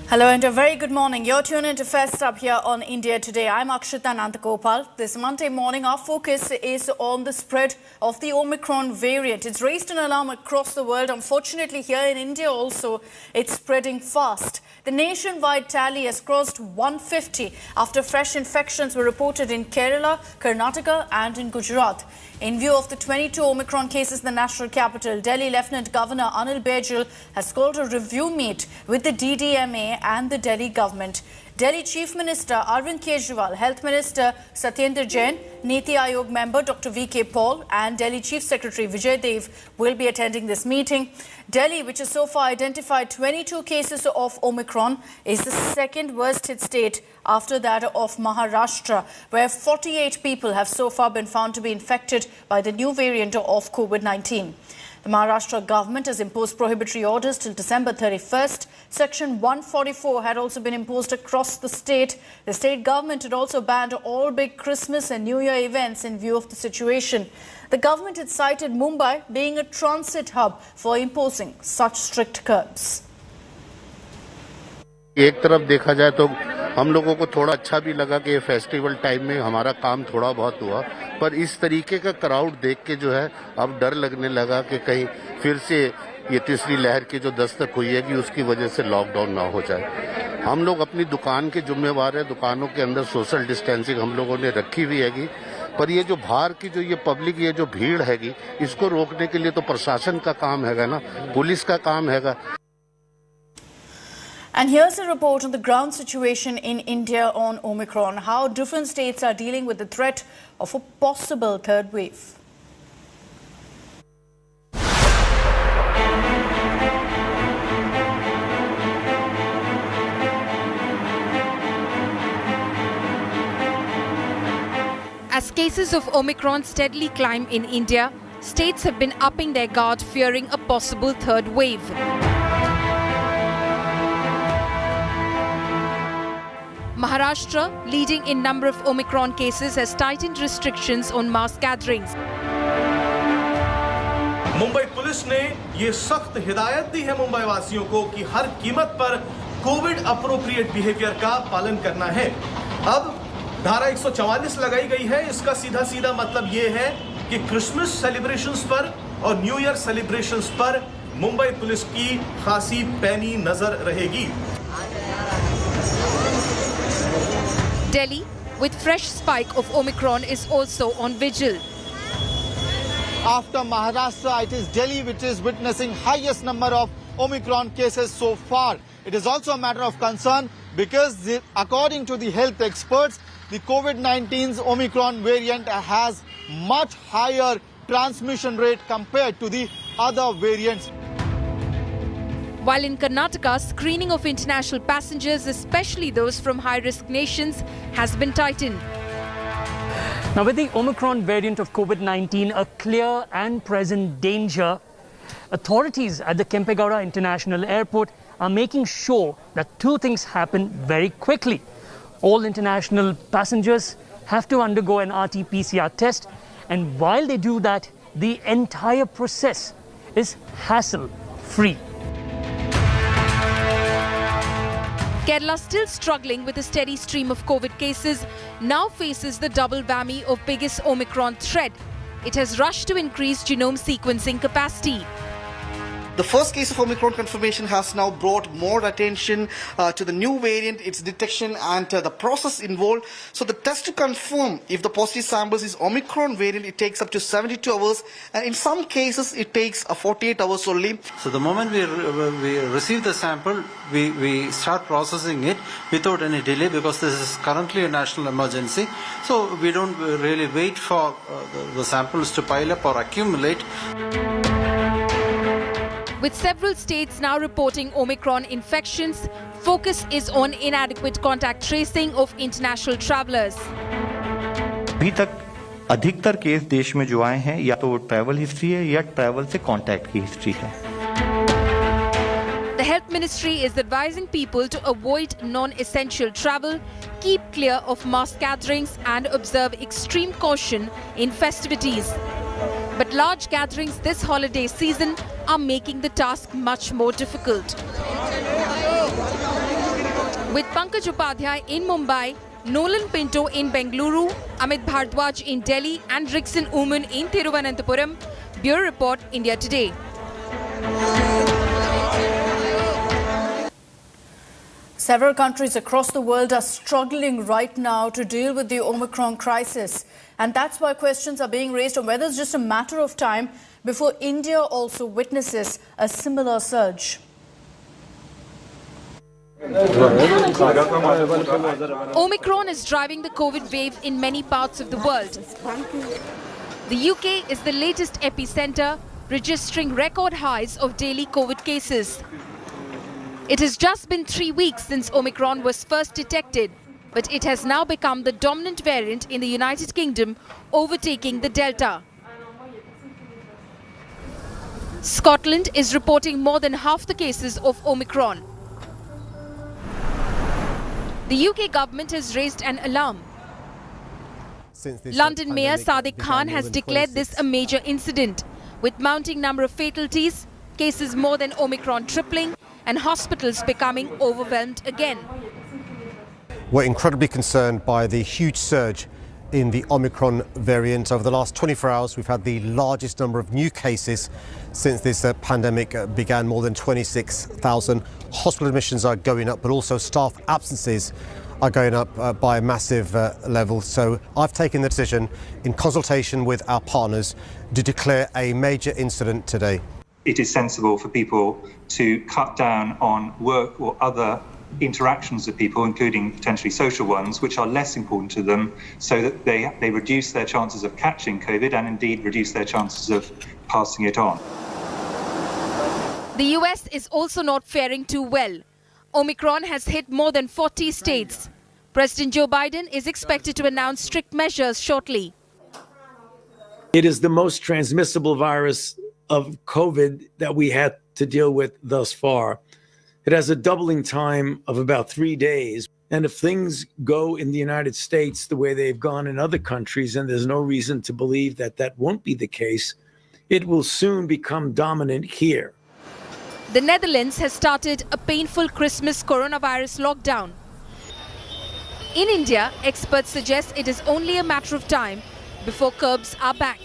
Hello and a very good morning. You're tuned into First Up here on India Today. I'm Akshita Nandagopal. This Monday morning, our focus is on the spread of the Omicron variant. It's raised an alarm across the world. Unfortunately, here in India also, it's spreading fast. The nationwide tally has crossed 150 after fresh infections were reported in Kerala, Karnataka and in Gujarat. In view of the 22 Omicron cases in the national capital, Delhi Lieutenant Governor Anil Baijal has called a review meet with the DDMA and the Delhi government. Delhi Chief Minister Arvind Kejriwal, Health Minister Satyendra Jain, Niti Aayog member Dr. V.K. Paul and Delhi Chief Secretary Vijay Dev will be attending this meeting. Delhi, which has so far identified 22 cases of Omicron, is the second worst hit state after that of Maharashtra, where 48 people have so far been found to be infected by the new variant of COVID-19. The Maharashtra government has imposed prohibitory orders till December 31st. Section 144 had also been imposed across the state. The state government had also banned all big Christmas and New Year events in view of the situation. The government had cited Mumbai being a transit hub for imposing such strict curbs. एक तरफ देखा जाए तो हम लोगों को थोड़ा अच्छा भी लगा कि ये फेस्टिवल टाइम में हमारा काम थोड़ा बहुत हुआ, पर इस तरीके का क्राउड देख के जो है अब डर लगने लगा कि कहीं फिर से ये तीसरी लहर की जो दस्तक हुई है कि उसकी वजह से लॉकडाउन ना हो जाए। हम लोग अपनी दुकान के जिम्मेवार हैं, दुकानों के अंदर सोशल डिस्टेंसिंग हम लोगों ने रखी हुई हैगी, पर ये जो बाहर की जो ये पब्लिक ये जो भीड़ हैगी इसको रोकने के लिए तो प्रशासन का काम हैगा ना, पुलिस का काम हैगा। And here's a report on the ground situation in India on Omicron, how different states are dealing with the threat of a possible third wave. As cases of Omicron steadily climb in India, states have been upping their guard, fearing a possible third wave. Maharashtra, leading in number of Omicron cases, has tightened restrictions on mass gatherings. Mumbai police ने ये सख्त हिदायत दी है मुंबई वासियों को कि हर कीमत पर कोविड अप्रोप्रिएट बिहेवियर का पालन करना है। अब धारा 144 लगाई गई है। इसका सीधा मतलब ये है कि क्रिसमस सेलिब्रेशंस पर और न्यू ईयर सेलिब्रेशंस पर मुंबई पुलिस की खासी पैनी नजर रहेगी। Delhi, with fresh spike of Omicron, is also on vigil. After Maharashtra, it is Delhi which is witnessing highest number of Omicron cases so far. It is also a matter of concern because according to the health experts, the COVID-19's Omicron variant has much higher transmission rate compared to the other variants. While in Karnataka, screening of international passengers, especially those from high-risk nations, has been tightened. Now, with the Omicron variant of COVID-19 a clear and present danger, authorities at the Kempegowda International Airport are making sure that two things happen very quickly. All international passengers have to undergo an RT-PCR test, and while they do that, the entire process is hassle-free. Kerala, still struggling with a steady stream of COVID cases, now faces the double whammy of biggest Omicron threat. It has rushed to increase genome sequencing capacity. The first case of Omicron confirmation has now brought more attention to the new variant, its detection and the process involved. So the test to confirm if the positive samples is Omicron variant, it takes up to 72 hours. And in some cases, it takes 48 hours only. So the moment we receive the sample, we start processing it without any delay because this is currently a national emergency. So we don't really wait for the samples to pile up or accumulate. With several states now reporting Omicron infections, focus is on inadequate contact tracing of international travellers. अभी तक अधिकतर case देश में जो आए हैं या तो ट्रैवल हिस्ट्री है या ट्रैवल से कांटेक्ट की हिस्ट्री है। The Health Ministry is advising people to avoid non-essential travel, keep clear of mass gatherings and observe extreme caution in festivities. But large gatherings this holiday season are making the task much more difficult. With Pankaj Upadhyay in Mumbai, Nolan Pinto in Bengaluru, Amit Bhardwaj in Delhi and Rixon Uman in Thiruvananthapuram. Bureau Report, India Today. Several countries across the world are struggling right now to deal with the Omicron crisis. And that's why questions are being raised on whether it's just a matter of time before India also witnesses a similar surge. Omicron is driving the COVID wave in many parts of the world. The UK is the latest epicenter, registering record highs of daily COVID cases. It has just been 3 weeks since Omicron was first detected, but it has now become the dominant variant in the United Kingdom, overtaking the Delta. Scotland is reporting more than half the cases of Omicron. The UK government has raised an alarm. London Mayor Sadiq Khan has declared this a major incident, with mounting number of fatalities, cases more than Omicron tripling, and hospitals becoming overwhelmed again. We're incredibly concerned by the huge surge in the Omicron variant. Over the last 24 hours, we've had the largest number of new cases since this pandemic began, more than 26,000. Hospital admissions are going up, but also staff absences are going up by a massive level. So I've taken the decision, in consultation with our partners, to declare a major incident today. It is sensible for people to cut down on work or other interactions with people, including potentially social ones, which are less important to them, so that they reduce their chances of catching COVID and indeed reduce their chances of passing it on. The US is also not faring too well. Omicron has hit more than 40 states. President Joe Biden is expected to announce strict measures shortly. It is the most transmissible virus of COVID that we had to deal with thus far. It has a doubling time of about 3 days. And if things go in the United States the way they've gone in other countries, and there's no reason to believe that that won't be the case, it will soon become dominant here. The Netherlands has started a painful Christmas coronavirus lockdown. In India, experts suggest it is only a matter of time before curbs are back.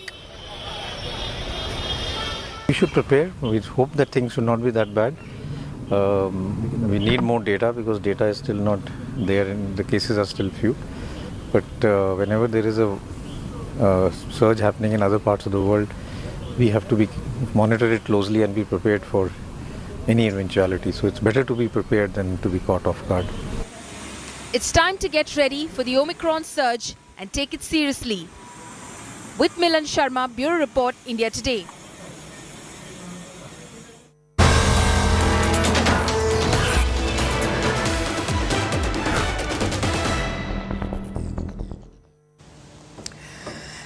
We should prepare. We hope that things should not be that bad. We need more data because data is still not there and the cases are still few. But whenever there is a surge happening in other parts of the world, we have to monitor it closely and be prepared for any eventuality. So it's better to be prepared than to be caught off guard. It's time to get ready for the Omicron surge and take it seriously. With Milan Sharma, Bureau Report, India Today.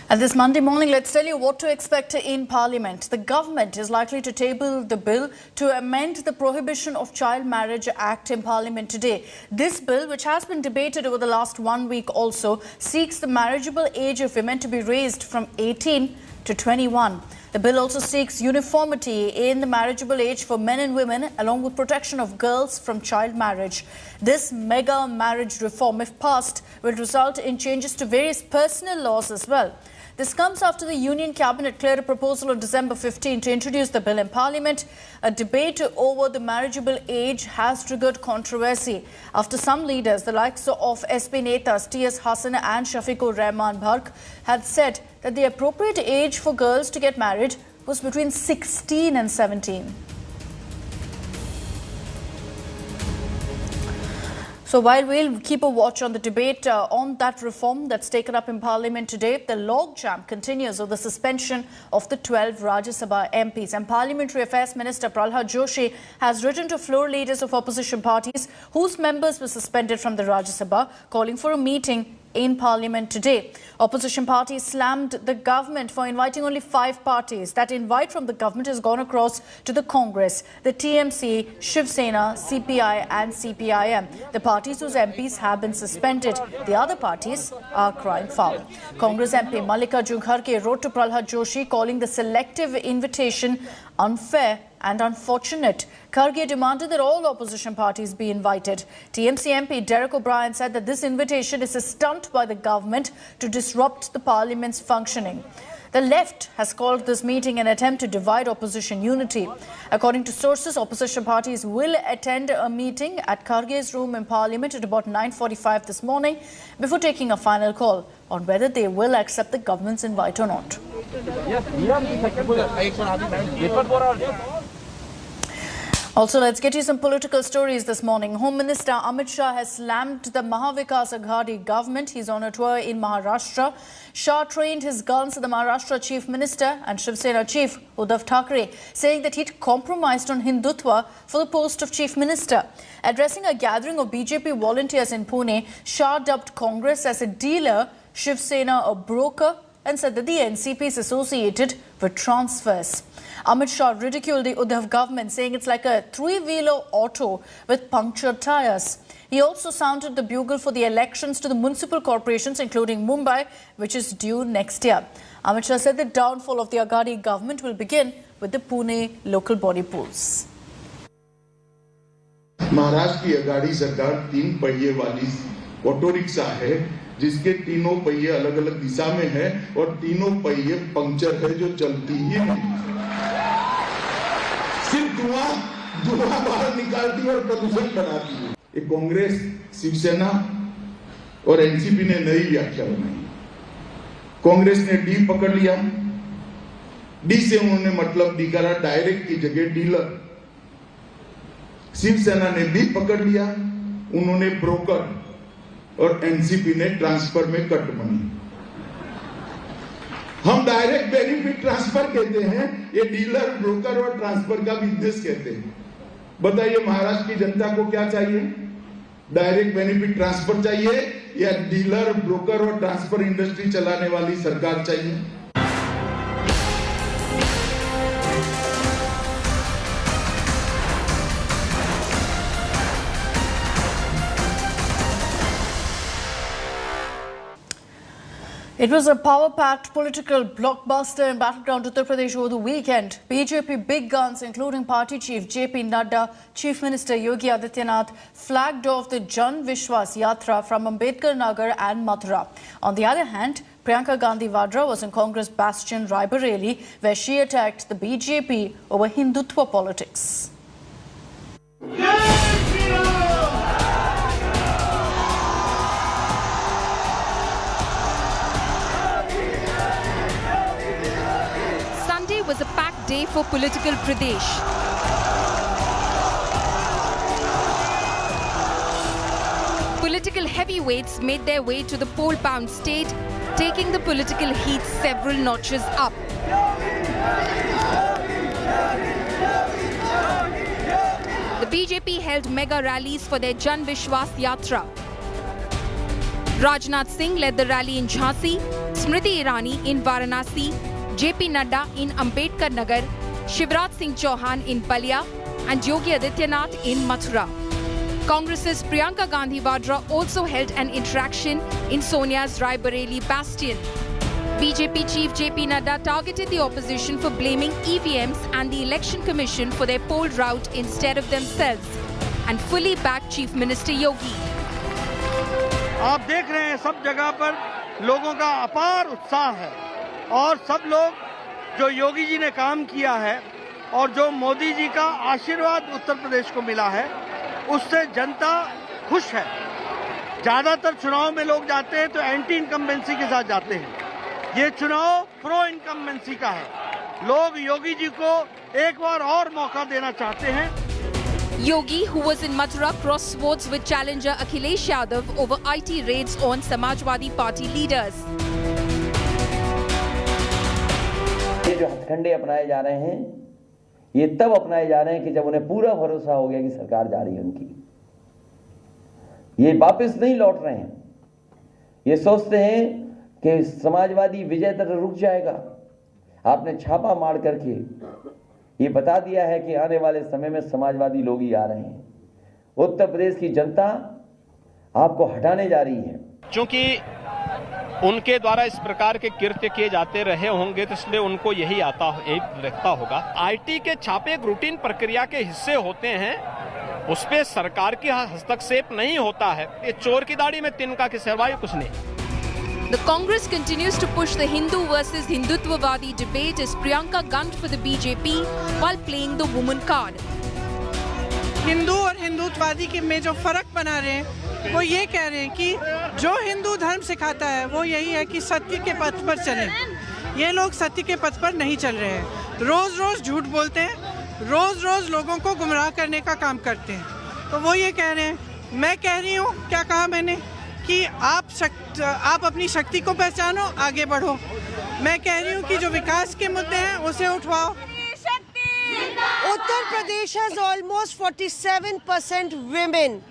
And this Monday morning, let's tell you what to expect in Parliament. The government is likely to table the bill to amend the Prohibition of Child Marriage Act in Parliament today. This bill, which has been debated over the last 1 week also, seeks the marriageable age of women to be raised from 18 to 21. The bill also seeks uniformity in the marriageable age for men and women, along with protection of girls from child marriage. This mega marriage reform, if passed, will result in changes to various personal laws as well. This comes after the Union Cabinet cleared a proposal on December 15 to introduce the bill in Parliament. A debate over the marriageable age has triggered controversy after some leaders, the likes of SP Netas T.S. Hassan and Shafiqur Rahman Bhark, had said that the appropriate age for girls to get married was between 16 and 17. So while we'll keep a watch on the debate on that reform that's taken up in Parliament today, the logjam continues over the suspension of the 12 Rajya Sabha MPs. And Parliamentary Affairs Minister Prahlad Joshi has written to floor leaders of opposition parties whose members were suspended from the Rajya Sabha, calling for a meeting in Parliament today. Opposition parties slammed the government for inviting only 5 parties. That invite from the government has gone across to the Congress, the TMC, Shiv Sena, CPI and CPIM. The parties whose MPs have been suspended. The other parties are crying foul. Congress MP Mallikarjun Kharge wrote to Prahlad Joshi calling the selective invitation unfair and unfortunate. Kharge demanded that all opposition parties be invited. TMC MP Derek O'Brien said that this invitation is a stunt by the government to disrupt the parliament's functioning. The left has called this meeting an attempt to divide opposition unity. According to sources, opposition parties will attend a meeting at Kharge's room in Parliament at about 9:45 this morning before taking a final call on whether they will accept the government's invite or not. Also, let's get you some political stories this morning. Home Minister Amit Shah has slammed the Mahavikas Aghadi government. He's on a tour in Maharashtra. Shah trained his guns at the Maharashtra Chief Minister and Shiv Sena Chief Uddhav Thackeray, saying that he'd compromised on Hindutva for the post of Chief Minister. Addressing a gathering of BJP volunteers in Pune, Shah dubbed Congress as a dealer, Shiv Sena a broker, and said that the NCP is associated with transfers. Amit Shah ridiculed the Uddhav government, saying it's like a three-wheeler auto with punctured tires. He also sounded the bugle for the elections to the municipal corporations, including Mumbai, which is due next year. Amit Shah said the downfall of the Aghadi government will begin with the Pune local body polls. Maharashtra की अगाड़ी सरकार 3 पहिए वाली auto rickshaw है, जिसके तीनों पहिए अलग अलग दिशा में है और तीनों पहिए पंक्चर है, जो चलती ही नहीं, सिर्फ धुआं बाहर निकालती है और प्रदूषण बढ़ाती है। ये कांग्रेस, शिवसेना और एनसीपी ने नई व्याख्या बनाई। कांग्रेस ने डी पकड़ लिया, डी से उन्होंने मतलब निकाला डायरेक्ट की जगह डीलर। शिवसेना ने बी पकड़ लिया, उन्होंने ब्रोकर, और एनसीपी ने ट्रांसफर में कट मनी। हम डायरेक्ट बेनिफिट ट्रांसफर कहते हैं, ये डीलर, ब्रोकर और ट्रांसफर का बिजनेस कहते हैं। बताइए महाराष्ट्र की जनता को क्या चाहिए? डायरेक्ट बेनिफिट ट्रांसफर चाहिए या डीलर, ब्रोकर और ट्रांसफर इंडस्ट्री चलाने वाली सरकार चाहिए? It was a power-packed political blockbuster in battleground Uttar Pradesh over the weekend. BJP big guns, including party chief JP Nadda, Chief Minister Yogi Adityanath, flagged off the Jan Vishwas Yatra from Ambedkar Nagar and Mathura. On the other hand, Priyanka Gandhi Vadra was in Congress bastion Raebareli, where she attacked the BJP over Hindutva politics. Was a packed day for political Pradesh. Political heavyweights made their way to the poll-bound state, taking the political heat several notches up. The BJP held mega rallies for their Jan Vishwas Yatra. Rajnath Singh led the rally in Jhansi, Smriti Irani in Varanasi, JP Nadda in Ambedkar Nagar, Shivraj Singh Chauhan in Balia, and Yogi Adityanath in Mathura. Congress's Priyanka Gandhi Vadra also held an interaction in Sonia's Raebareli bastion. BJP chief JP Nadda targeted the opposition for blaming EVMs and the Election Commission for their poll rout instead of themselves, and fully backed Chief Minister Yogi. आप देख रहे हैं सब जगह पर लोगों का अपार उत्साह है और सब लोग जो योगी जी ने काम किया है और जो मोदी जी का आशीर्वाद उत्तर प्रदेश को मिला है, उससे जनता खुश है। ज्यादातर चुनाव में लोग जाते हैं तो एंटी इनकम्बेंसी के साथ जाते हैं। ये चुनाव प्रो इनकम्बेंसी का है। लोग योगी जी को एक बार और मौका देना चाहते हैं। Yogi, who was in Mathura, crossed swords with challenger Akhilesh Yadav over IT raids on Samajwadi Party leaders. ये जो हथकंडे अपनाए जा रहे हैं, ये तब अपनाए जा रहे हैं कि जब उन्हें पूरा भरोसा हो गया कि सरकार जा रही है उनकी। ये वापस नहीं लौट रहे हैं। ये सोचते हैं कि समाजवादी विजय तक रुक जाएगा। आपने छापा मार करके ये बता दिया है कि आने वाले समय में समाजवादी लोग ही आ रहे हैं। उत्तर प्रदेश की जनता आपको हटाने जा रही है। क्योंकि उनके द्वारा इस प्रकार के कृत्य किए जाते रहे होंगे, तो इसलिए उनको यही लगता होगा। आईटी के छापे एक रूटीन प्रक्रिया के हिस्से होते हैं, उस पे सरकार की हस्तक्षेप नहीं होता है। ये चोर की दाढ़ी में तिनका के सिवाय कुछ नहीं। The Congress continues to push the Hindu versus Hindutvavadi debate as Priyanka gunned for the BJP while playing the woman card. Hindu और हिंदुत्ववादी के में जो फर्क बना रहे हैं वो ये कह रहे हैं कि जो हिंदू धर्म सिखाता है वो यही है कि सत्य के पथ पर चलें। ये लोग सत्य के पथ पर नहीं चल रहे हैं, रोज रोज झूठ बोलते हैं, रोज रोज लोगों को गुमराह करने का काम करते हैं। तो वो ये कह रहे हैं, मैं कह रही हूँ, क्या कहा मैंने, कि आप अपनी शक्ति को पहचानो, आगे बढ़ो। मैं कह रही हूँ कि जो विकास के मुद्दे हैं उसे उठवाओ। Uttar Pradesh has almost 47% women.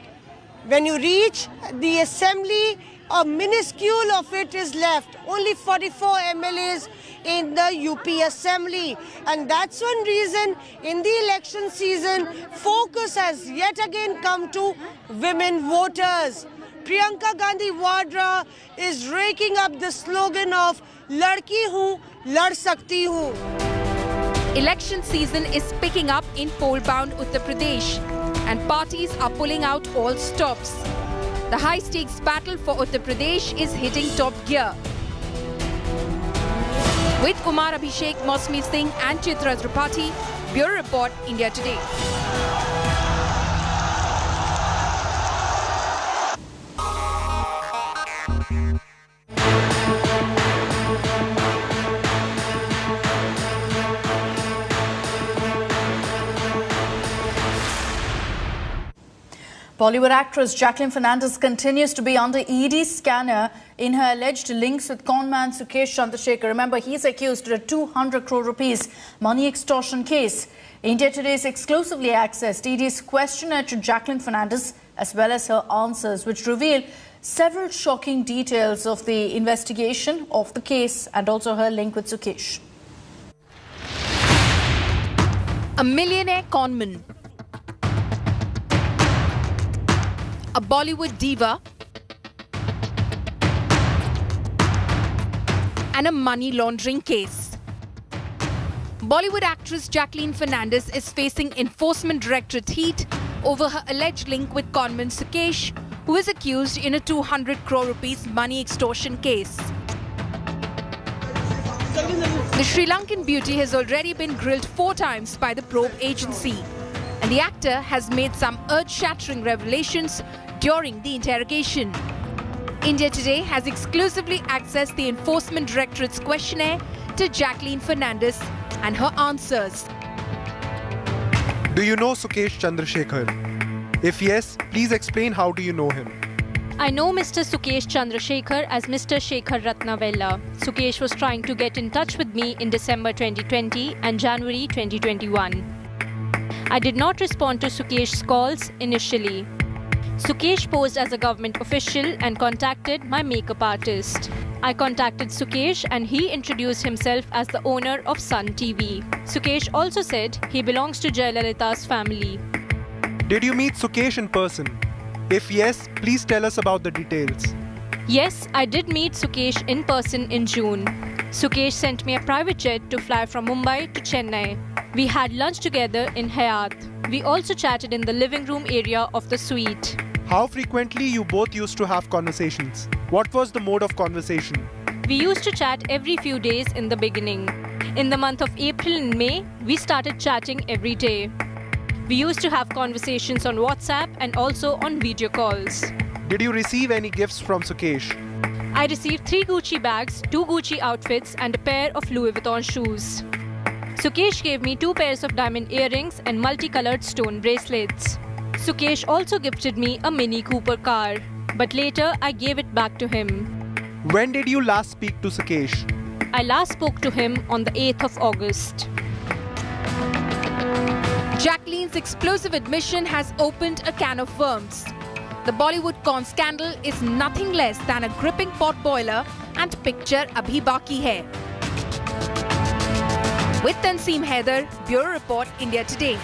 When you reach the assembly, a minuscule of it is left. Only 44 MLAs in the UP assembly. And that's one reason in the election season, focus has yet again come to women voters. Priyanka Gandhi Vadra is raking up the slogan of Ladki Hoon, Lad Sakti Hoon. Election season is picking up in poll-bound Uttar Pradesh, and parties are pulling out all stops. The high-stakes battle for Uttar Pradesh is hitting top gear. With Kumar Abhishek, Mosmi Singh and Chitra Tripathi, Bureau Report, India Today. Bollywood actress Jacqueline Fernandez continues to be under ED scanner in her alleged links with conman Sukesh Chandrasekhar. Remember, he's accused of a 200 crore rupees money extortion case. India Today's exclusively accessed ED's questionnaire to Jacqueline Fernandez as well as her answers, which reveal several shocking details of the investigation of the case and also her link with Sukesh. A millionaire conman, a Bollywood diva, and a money laundering case. Bollywood actress Jacqueline Fernandez is facing enforcement directorate heat over her alleged link with conman Sukesh, who is accused in a 200 crore rupees money extortion case. The Sri Lankan beauty has already been grilled 4 times by the probe agency, and the actor has made some earth-shattering revelations during the interrogation. India Today has exclusively accessed the Enforcement Directorate's questionnaire to Jacqueline Fernandez and her answers. Do you know Sukesh Chandrasekhar? If yes, please explain how do you know him? I know Mr. Sukesh Chandrasekhar as Mr. Shekhar Ratnavella. Sukesh was trying to get in touch with me in December 2020 and January 2021. I did not respond to Sukesh's calls initially. Sukesh posed as a government official and contacted my makeup artist. I contacted Sukesh and he introduced himself as the owner of Sun TV. Sukesh also said he belongs to Jayalalitha's family. Did you meet Sukesh in person? If yes, please tell us about the details. Yes, I did meet Sukesh in person in June. Sukesh sent me a private jet to fly from Mumbai to Chennai. We had lunch together in Hayat. We also chatted in the living room area of the suite. How frequently you both used to have conversations? What was the mode of conversation? We used to chat every few days in the beginning. In the month of April and May, we started chatting every day. We used to have conversations on WhatsApp and also on video calls. Did you receive any gifts from Sukesh? I received 3 Gucci bags, 2 Gucci outfits and a pair of Louis Vuitton shoes. Sukesh gave me 2 pairs of diamond earrings and multicolored stone bracelets. Sukesh also gifted me a Mini Cooper car, but later I gave it back to him. When did you last speak to Sukesh? I last spoke to him on the 8th of August. Jacqueline's explosive admission has opened a can of worms. The Bollywood con scandal is nothing less than a gripping potboiler, and picture abhi baki hai. With Tanseem Haider, Bureau Report, India Today.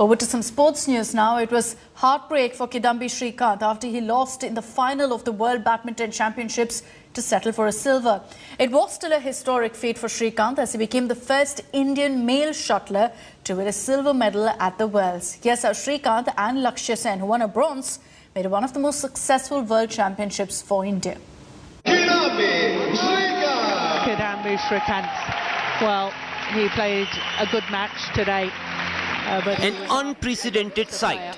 Over to some sports news now. It was Heartbreak for Kidambi Srikanth after he lost in the final of the World Badminton Championships to settle for a silver. It was still a historic feat for Srikanth as he became the first Indian male shuttler to win a silver medal at the Worlds. Yes, Srikanth and Lakshya Sen, who won a bronze, made it one of the most successful World Championships for India. Kidambi Srikanth. Well, he played a good match today. An unprecedented sight.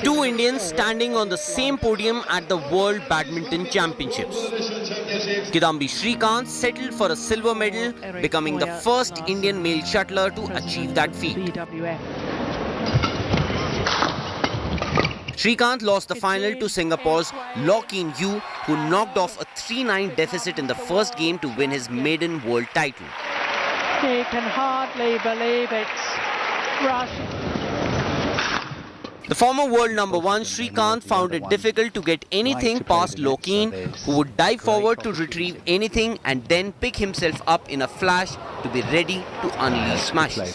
Two Indians standing on the same podium at the World Badminton Championships. Kidambi Srikanth settled for a silver medal, becoming the first Indian male shuttler to achieve that feat. Srikanth lost the final to Singapore's Law Keen Yew, who knocked off a 3-9 deficit in the first game to win his maiden world title. He can hardly believe it's Russia. The former world number one Srikanth found it difficult to get anything past Law Keen, who would dive forward to retrieve anything and then pick himself up in a flash to be ready to unleash smashes.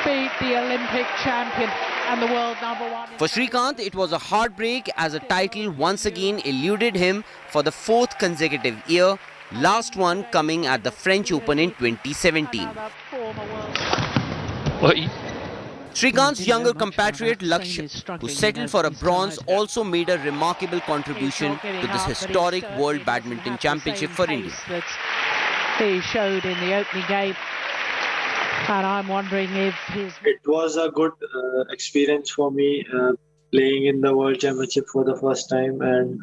Beat the Olympic champion and the world number one. For Srikanth, it was a heartbreak as a title once again eluded him for the fourth consecutive year, last one coming at the French Open in 2017. Srikanth's younger compatriot Lakshya, who settled for a bronze, also made a remarkable contribution to this historic World Badminton Championship for India. He showed in the opening game, and I'm wondering if it was a good experience for me playing in the World Championship for the first time, and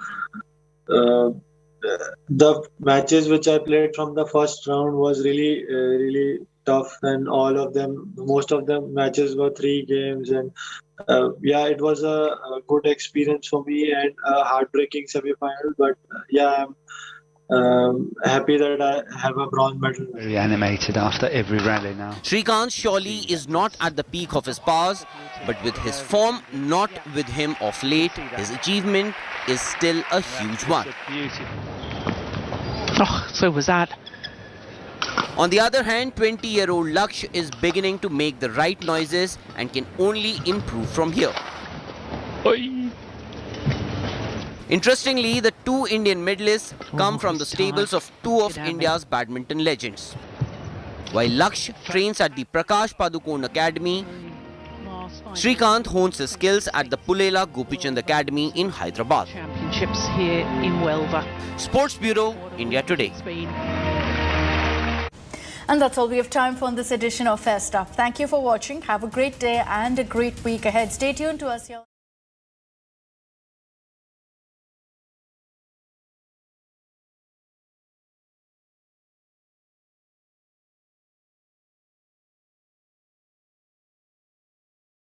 the matches which I played from the first round was really tough, and all of them, most of the matches were 3 games, and yeah, it was a good experience for me and a heartbreaking semi-final, but yeah, I'm happy that I have a bronze medal. Very animated after every rally now. Srikanth surely is not at the peak of his powers, but with his form not with him of late, his achievement is still a huge one. Oh, so was that. On the other hand, 20-year-old Lakshya is beginning to make the right noises and can only improve from here. Interestingly, the 2 Indian medalists come from the stables of 2 of India's badminton legends. While Lakshya trains at the Prakash Padukone Academy, Srikanth hones his skills at the Pulela Gopichand Academy in Hyderabad. Championships here in Welva. Sports Bureau, India Today. And that's all we have time for on this edition of Fair Stuff. Thank you for watching. Have a great day and a great week ahead. Stay tuned to us here.